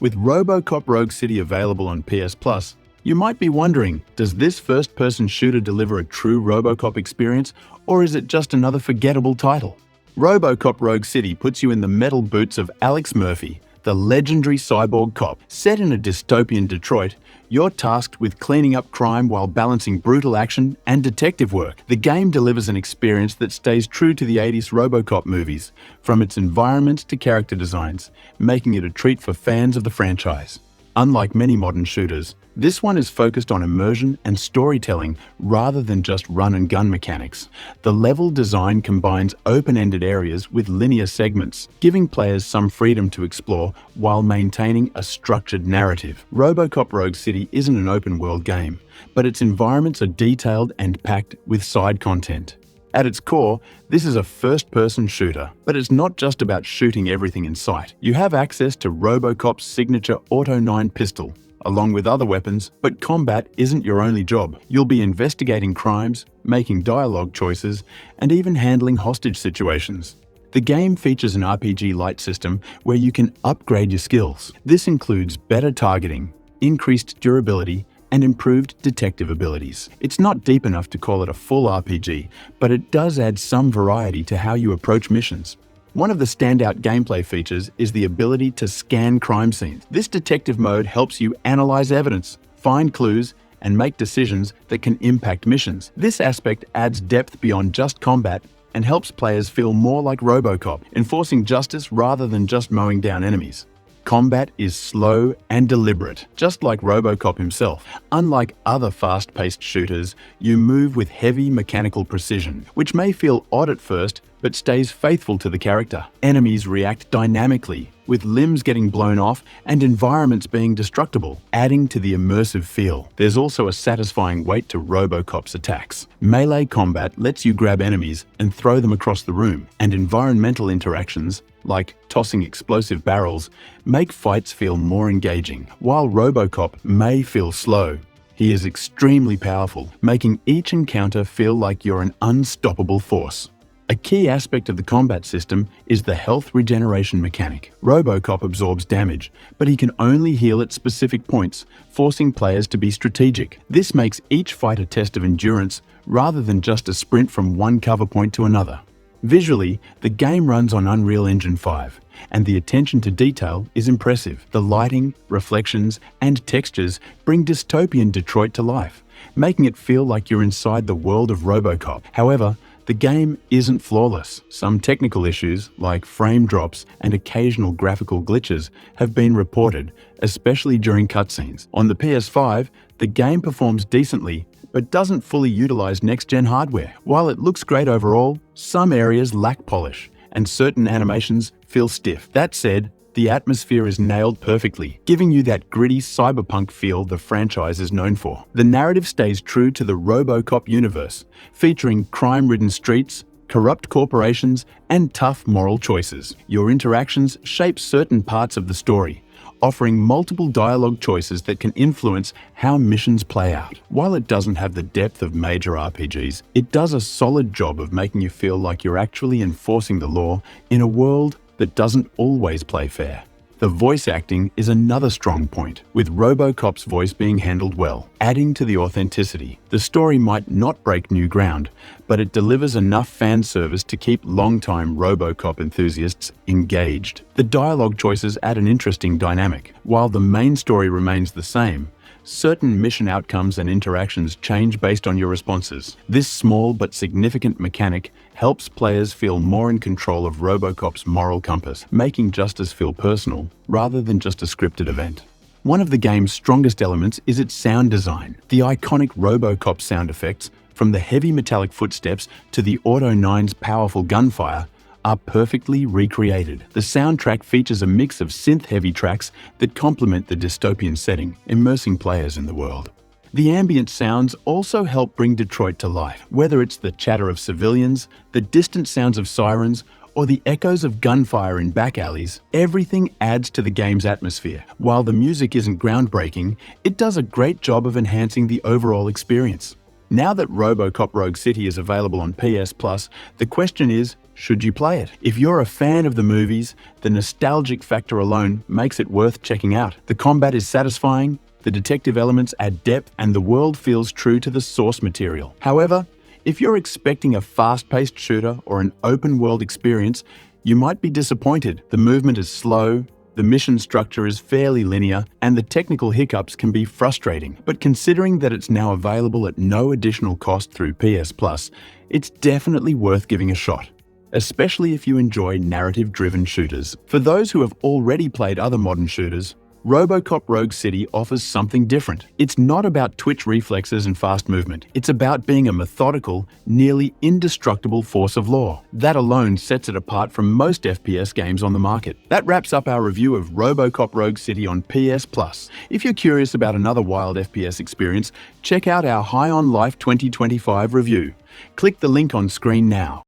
With RoboCop Rogue City available on PS Plus, you might be wondering, does this first-person shooter deliver a true RoboCop experience, or is it just another forgettable title? RoboCop Rogue City puts you in the metal boots of Alex Murphy, the legendary cyborg cop. Set in a dystopian Detroit, you're tasked with cleaning up crime while balancing brutal action and detective work. The game delivers an experience that stays true to the 80s RoboCop movies, from its environments to character designs, making it a treat for fans of the franchise. Unlike many modern shooters, this one is focused on immersion and storytelling rather than just run-and-gun mechanics. The level design combines open-ended areas with linear segments, giving players some freedom to explore while maintaining a structured narrative. RoboCop Rogue City isn't an open-world game, but its environments are detailed and packed with side content. At its core, this is a first-person shooter, but it's not just about shooting everything in sight. You have access to RoboCop's signature Auto 9 pistol, along with other weapons, but combat isn't your only job. You'll be investigating crimes, making dialogue choices, and even handling hostage situations. The game features an RPG light system where you can upgrade your skills. This includes better targeting, increased durability, and improved detective abilities. It's not deep enough to call it a full RPG, but it does add some variety to how you approach missions. One of the standout gameplay features is the ability to scan crime scenes. This detective mode helps you analyze evidence, find clues, and make decisions that can impact missions. This aspect adds depth beyond just combat and helps players feel more like RoboCop, enforcing justice rather than just mowing down enemies. Combat is slow and deliberate, just like RoboCop himself. Unlike other fast-paced shooters, you move with heavy mechanical precision, which may feel odd at first, but stays faithful to the character. Enemies react dynamically, with limbs getting blown off and environments being destructible, adding to the immersive feel. There's also a satisfying weight to RoboCop's attacks. Melee combat lets you grab enemies and throw them across the room, and environmental interactions, like tossing explosive barrels, make fights feel more engaging. While RoboCop may feel slow, he is extremely powerful, making each encounter feel like you're an unstoppable force. A key aspect of the combat system is the health regeneration mechanic. RoboCop absorbs damage, but he can only heal at specific points, forcing players to be strategic. This makes each fight a test of endurance rather than just a sprint from one cover point to another. Visually, the game runs on Unreal Engine 5, and the attention to detail is impressive. The lighting, reflections, and textures bring dystopian Detroit to life, making it feel like you're inside the world of RoboCop. However, the game isn't flawless. Some technical issues, like frame drops and occasional graphical glitches, have been reported, especially during cutscenes. On the PS5, the game performs decently, but doesn't fully utilize next-gen hardware. While it looks great overall, some areas lack polish, and certain animations feel stiff. That said, the atmosphere is nailed perfectly, giving you that gritty cyberpunk feel the franchise is known for. The narrative stays true to the RoboCop universe, featuring crime-ridden streets, corrupt corporations, and tough moral choices. Your interactions shape certain parts of the story, offering multiple dialogue choices that can influence how missions play out. While it doesn't have the depth of major RPGs, it does a solid job of making you feel like you're actually enforcing the law in a world that doesn't always play fair. The voice acting is another strong point, with RoboCop's voice being handled well, adding to the authenticity. The story might not break new ground, but it delivers enough fan service to keep longtime RoboCop enthusiasts engaged. The dialogue choices add an interesting dynamic. While the main story remains the same, certain mission outcomes and interactions change based on your responses. This small but significant mechanic helps players feel more in control of RoboCop's moral compass, making justice feel personal rather than just a scripted event. One of the game's strongest elements is its sound design. The iconic RoboCop sound effects, from the heavy metallic footsteps to the Auto 9's powerful gunfire, are perfectly recreated. The soundtrack features a mix of synth-heavy tracks that complement the dystopian setting, immersing players in the world. The ambient sounds also help bring Detroit to life, whether it's the chatter of civilians, the distant sounds of sirens, or the echoes of gunfire in back alleys. Everything adds to the game's atmosphere. While the music isn't groundbreaking, it does a great job of enhancing the overall experience. Now that RoboCop Rogue City is available on PS Plus, the question is, should you play it? If you're a fan of the movies, the nostalgic factor alone makes it worth checking out. The combat is satisfying, the detective elements add depth, and the world feels true to the source material. However, if you're expecting a fast-paced shooter or an open-world experience, you might be disappointed. The movement is slow, the mission structure is fairly linear, and the technical hiccups can be frustrating. But considering that it's now available at no additional cost through PS Plus, it's definitely worth giving a shot, especially if you enjoy narrative-driven shooters. For those who have already played other modern shooters, RoboCop Rogue City offers something different. It's not about twitch reflexes and fast movement. It's about being a methodical, nearly indestructible force of law. That alone sets it apart from most FPS games on the market. That wraps up our review of RoboCop Rogue City on PS Plus. If you're curious about another wild FPS experience, check out our High on Life 2025 review. Click the link on screen now.